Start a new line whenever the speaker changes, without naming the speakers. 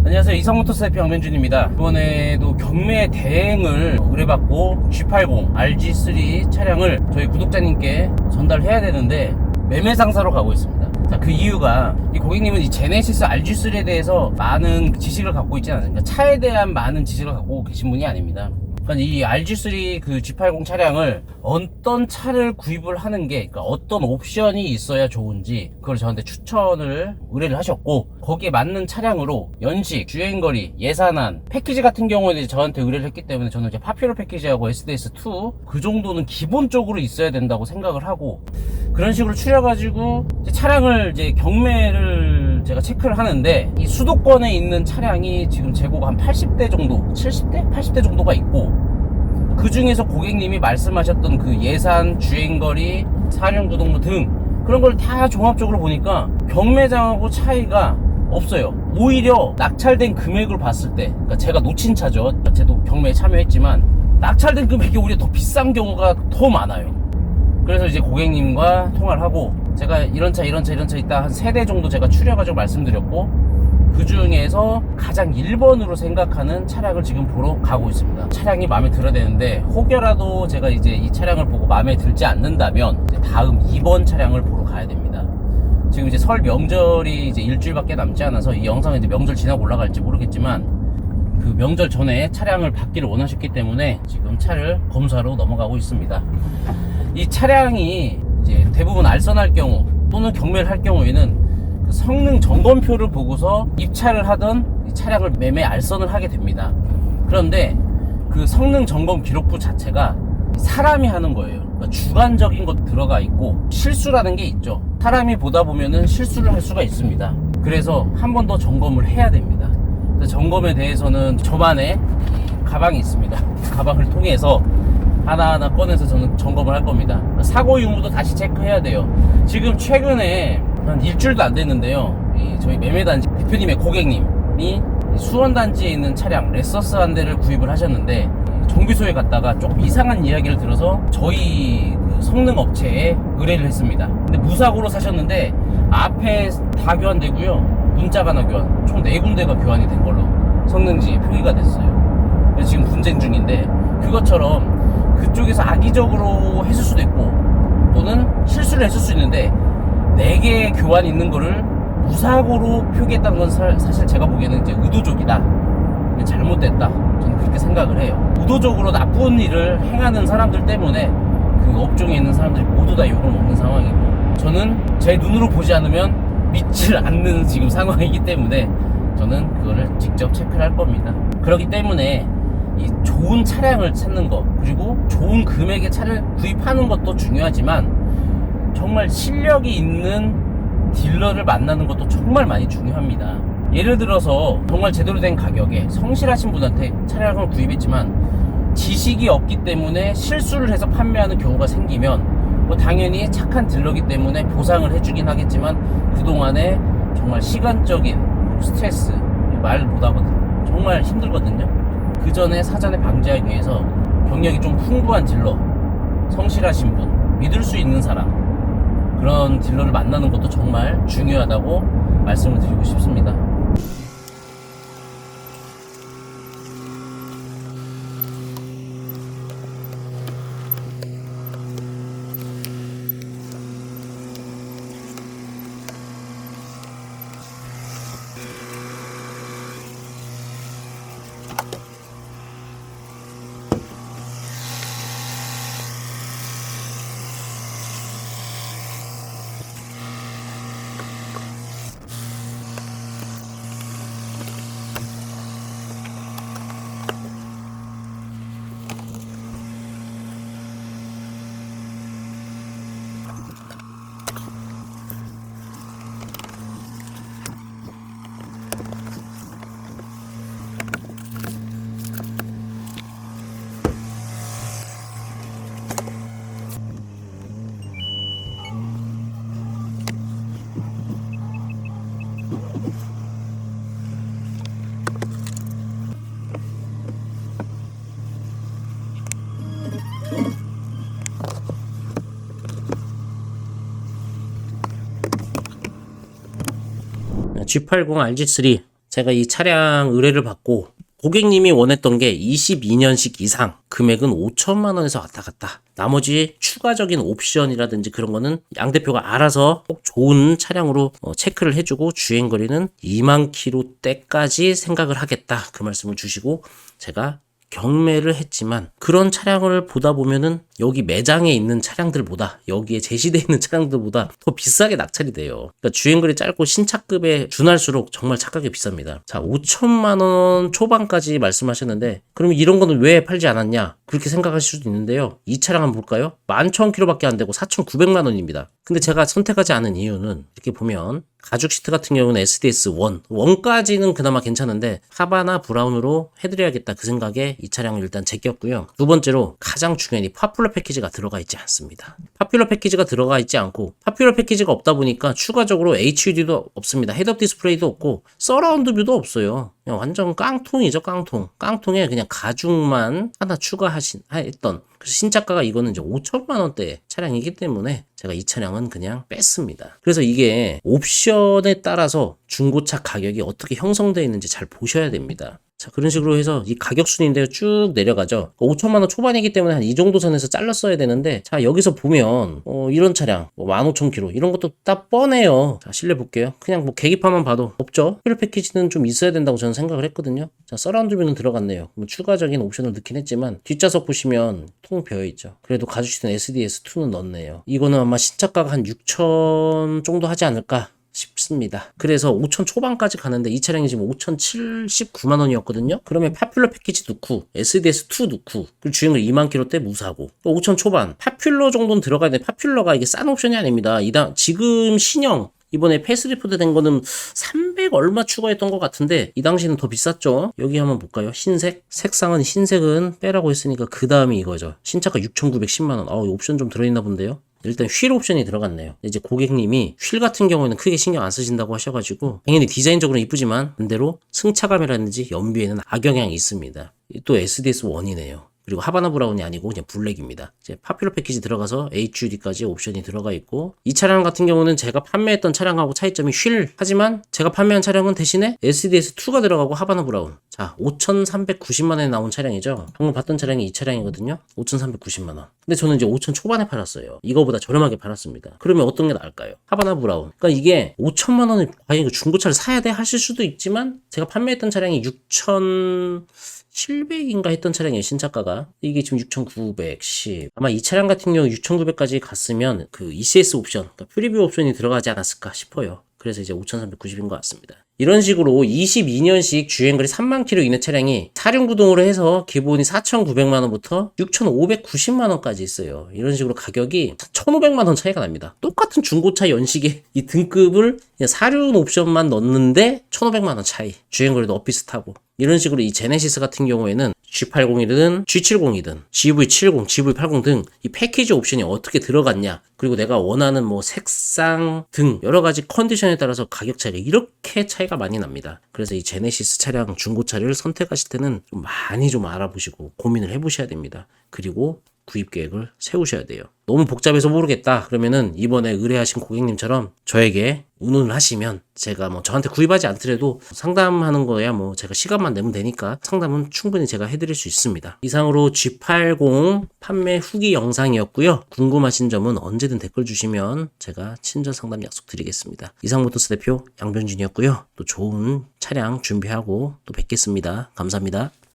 안녕하세요. 이성모터스 대표 양면준입니다. 이번에도 경매 대행을 의뢰받고 G80 RG3 차량을 저희 구독자님께 전달해야 되는데 매매 상사로 가고 있습니다. 자, 그 이유가 이 고객님은 이 제네시스 RG3에 대해서 많은 지식을 갖고 있지 않습니까? 차에 대한 많은 지식을 갖고 계신 분이 아닙니다. 그러니까 이 RG3 그 G80 차량을 어떤 차를 구입을 하는 게, 그러니까 어떤 옵션이 있어야 좋은지 그걸 저한테 추천을 의뢰를 하셨고, 거기에 맞는 차량으로 연식, 주행거리, 예산안, 패키지 같은 경우에는 저한테 의뢰를 했기 때문에 저는 이제 파피로 패키지하고 SDS2 그 정도는 기본적으로 있어야 된다고 생각을 하고, 그런 식으로 추려가지고 이제 차량을 이제 경매를 제가 체크를 하는데, 이 수도권에 있는 차량이 지금 재고가 한 80대 정도, 70대? 80대 정도가 있고, 그 중에서 고객님이 말씀하셨던 그 예산, 주행거리, 사륜구동무 등 그런 걸 다 종합적으로 보니까 경매장하고 차이가 없어요. 오히려 낙찰된 금액을 봤을 때, 그러니까 제가 놓친 차죠. 저도 경매에 참여했지만 낙찰된 금액이 오히려 더 비싼 경우가 더 많아요. 그래서 이제 고객님과 통화를 하고, 제가 이런 차 있다 한 3대 정도 제가 추려가지고 말씀드렸고, 그 중에서 가장 1번으로 생각하는 차량을 지금 보러 가고 있습니다. 차량이 마음에 들어야 되는데, 혹여라도 제가 이제 이 차량을 보고 마음에 들지 않는다면 이제 다음 2번 차량을 보러 가야 됩니다. 지금 이제 설 명절이 이제 일주일밖에 남지 않아서 이 영상은 이제 명절 지나고 올라갈지 모르겠지만, 그 명절 전에 차량을 받기를 원하셨기 때문에 지금 차를 검사로 넘어가고 있습니다. 이 차량이 이제 대부분 알선할 경우 또는 경매를 할 경우에는 그 성능 점검표를 보고서 입차를 하던 이 차량을 매매 알선을 하게 됩니다. 그런데 그 성능 점검 기록부 자체가 사람이 하는 거예요. 그러니까 주관적인 것 들어가 있고 실수라는 게 있죠. 사람이 보다 보면은 실수를 할 수가 있습니다. 그래서 한 번 더 점검을 해야 됩니다. 그래서 점검에 대해서는 저만의 가방이 있습니다. 가방을 통해서 하나하나 꺼내서 저는 점검을 할 겁니다. 사고 유무도 다시 체크해야 돼요. 지금 최근에 한 일주일도 안 됐는데요, 저희 매매단지 대표님의 고객님이 수원단지에 있는 차량 레서스 한 대를 구입을 하셨는데, 정비소에 갔다가 조금 이상한 이야기를 들어서 저희 그 성능 업체에 의뢰를 했습니다. 근데 무사고로 사셨는데 앞에 다 교환되고요, 문자가 하나 교환, 총 4군데가 교환이 된 걸로 성능지에 표기가 됐어요. 그래서 지금 분쟁 중인데, 그것처럼 그쪽에서 악의적으로 했을 수도 있고 또는 실수를 했을 수 있는데, 4개의 교환이 있는 거를 무사고로 표기했다는 건 사실 제가 보기에는 이제 의도적이다, 잘못됐다, 저는 그렇게 생각을 해요. 의도적으로 나쁜 일을 행하는 사람들 때문에 그 업종에 있는 사람들이 모두 다 욕을 먹는 상황이고, 저는 제 눈으로 보지 않으면 믿질 않는 지금 상황이기 때문에 저는 그거를 직접 체크를 할 겁니다. 그렇기 때문에 이 좋은 차량을 찾는 것, 그리고 좋은 금액의 차를 구입하는 것도 중요하지만 정말 실력이 있는 딜러를 만나는 것도 정말 많이 중요합니다. 예를 들어서 정말 제대로 된 가격에 성실하신 분한테 차량을 구입했지만 지식이 없기 때문에 실수를 해서 판매하는 경우가 생기면 뭐 당연히 착한 딜러기 때문에 보상을 해주긴 하겠지만, 그동안에 정말 시간적인 스트레스 말 못하거든요. 정말 힘들거든요. 그 전에 사전에 방지하기 위해서 경력이 좀 풍부한 딜러, 성실하신 분, 믿을 수 있는 사람, 그런 딜러를 만나는 것도 정말 중요하다고 말씀을 드리고 싶습니다. G80 RG3 제가 이 차량 의뢰를 받고 고객님이 원했던 게 22년식 이상, 금액은 5천만 원에서 왔다 갔다. 나머지 추가적인 옵션이라든지 그런 거는 양 대표가 알아서 꼭 좋은 차량으로 체크를 해주고 주행거리는 2만 킬로대까지 생각을 하겠다. 그 말씀을 주시고 제가 경매를 했지만 그런 차량을 보다 보면은 여기 매장에 있는 차량들보다 여기에 제시되어 있는 차량들보다 더 비싸게 낙찰이 돼요. 그러니까 주행거리 짧고 신차급에 준할수록 정말 착하게 비쌉니다. 자, 5천만 원 초반까지 말씀하셨는데 그럼 이런 거는 왜 팔지 않았냐? 그렇게 생각하실 수도 있는데요. 이 차량 한번 볼까요? 11,000km밖에 안 되고 4,900만 원입니다. 근데 제가 선택하지 않은 이유는 이렇게 보면 가죽 시트 같은 경우는 SDS 1까지는 그나마 괜찮은데 하바나 브라운으로 해드려야겠다 그 생각에 이 차량을 일단 제꼈고요. 두 번째로 가장 중요한 이 파퓰러 패키지가 들어가 있지 않습니다. 파퓰러 패키지가 들어가 있지 않고 파퓰러 패키지가 없다 보니까 추가적으로 HUD도 없습니다. 헤드업 디스플레이도 없고 서라운드 뷰도 없어요. 그냥 완전 깡통이죠. 깡통에 그냥 가죽만 하나 추가했던 그래서 신차가가 이거는 이제 5천만 원대 차량이기 때문에 제가 이 차량은 그냥 뺐습니다. 그래서 이게 옵션에 따라서 중고차 가격이 어떻게 형성되어 있는지 잘 보셔야 됩니다. 자, 그런 식으로 해서 이 가격 순위인데요. 쭉 내려가죠. 5천만 원 초반이기 때문에 한 이 정도 선에서 잘랐어야 되는데 자, 여기서 보면 이런 차량 15,000km 이런 것도 딱 뻔해요. 자, 실내 볼게요. 그냥 뭐 계기판만 봐도 없죠. 휠 패키지는 좀 있어야 된다고 저는 생각을 했거든요. 자, 서라운드 뷰는 들어갔네요. 뭐 추가적인 옵션을 넣긴 했지만 뒷좌석 보시면 통 비어있죠. 그래도 가죽 시트는 SDS2는 넣었네요. 이거는 아마 신차가가 한 6천 정도 하지 않을까 싶습니다. 그래서 5천 초반까지 가는데 이 차량이 지금 5,079만 원이었거든요. 그러면 파퓰러 패키지 넣고 SDS2 넣고 그리고 주행을 2만 킬로대 무사고 5천 초반 파퓰러 정도는 들어가야 돼. 파퓰러가 이게 싼 옵션이 아닙니다. 지금 신형 이번에 페이스리프트 된 거는 300 얼마 추가했던 것 같은데 이 당시는 더 비쌌죠. 여기 한번 볼까요? 흰색 색상은 흰색은 빼라고 했으니까 그 다음이 이거죠. 신차가 6,910만 원. 옵션 좀 들어있나 본데요. 일단 휠 옵션이 들어갔네요. 이제 고객님이 휠 같은 경우에는 크게 신경 안 쓰신다고 하셔가지고 당연히 디자인적으로는 이쁘지만 반대로 승차감이라든지 연비에는 악영향이 있습니다. 또 SDS1이네요. 그리고 하바나 브라운이 아니고 그냥 블랙입니다. 이제 파퓰러 패키지 들어가서 HUD까지 옵션이 들어가 있고 이 차량 같은 경우는 제가 판매했던 차량하고 차이점이 하지만 제가 판매한 차량은 대신에 SDS2가 들어가고 하바나 브라운. 자, 5,390만 원에 나온 차량이죠. 방금 봤던 차량이 이 차량이거든요. 5,390만 원. 근데 저는 이제 5천 초반에 팔았어요. 이거보다 저렴하게 팔았습니다. 그러면 어떤 게 나을까요? 하바나 브라운. 그러니까 이게 5천만 원에 과연 이거 중고차를 사야 돼 하실 수도 있지만 제가 판매했던 차량이 6,700인가 했던 차량이에요. 신차가가. 이게 지금 6,910. 아마 이 차량 같은 경우 6,900까지 갔으면 그 ECS 옵션, 그러니까 프리뷰 옵션이 들어가지 않았을까 싶어요. 그래서 이제 5,390인 것 같습니다. 이런 식으로 22년식 주행거리 3만 킬로 이내 차량이 사륜구동으로 해서 기본이 4,900만 원부터 6,590만 원까지 있어요. 이런 식으로 가격이 1,500만 원 차이가 납니다. 똑같은 중고차 연식의 이 등급을 사륜 옵션만 넣는데 1,500만 원 차이. 주행거리도 엇비슷하고. 이런 식으로 이 제네시스 같은 경우에는 G80이든 G70이든 GV70, GV80 등 이 패키지 옵션이 어떻게 들어갔냐 그리고 내가 원하는 뭐 색상 등 여러 가지 컨디션에 따라서 가격 차이가 이렇게 차이가 많이 납니다. 그래서 이 제네시스 차량 중고차를 선택하실 때는 좀 많이 좀 알아보시고 고민을 해보셔야 됩니다. 그리고 구입 계획을 세우셔야 돼요. 너무 복잡해서 모르겠다 그러면은 이번에 의뢰하신 고객님처럼 저에게 의논을 하시면 제가 뭐 저한테 구입하지 않더라도 상담하는 거야 뭐 제가 시간만 내면 되니까 상담은 충분히 제가 해드릴 수 있습니다. 이상으로 G80 판매 후기 영상이었고요. 궁금하신 점은 언제든 댓글 주시면 제가 친절 상담 약속드리겠습니다. 이상모터스 대표 양병준이었고요. 또 좋은 차량 준비하고 또 뵙겠습니다. 감사합니다.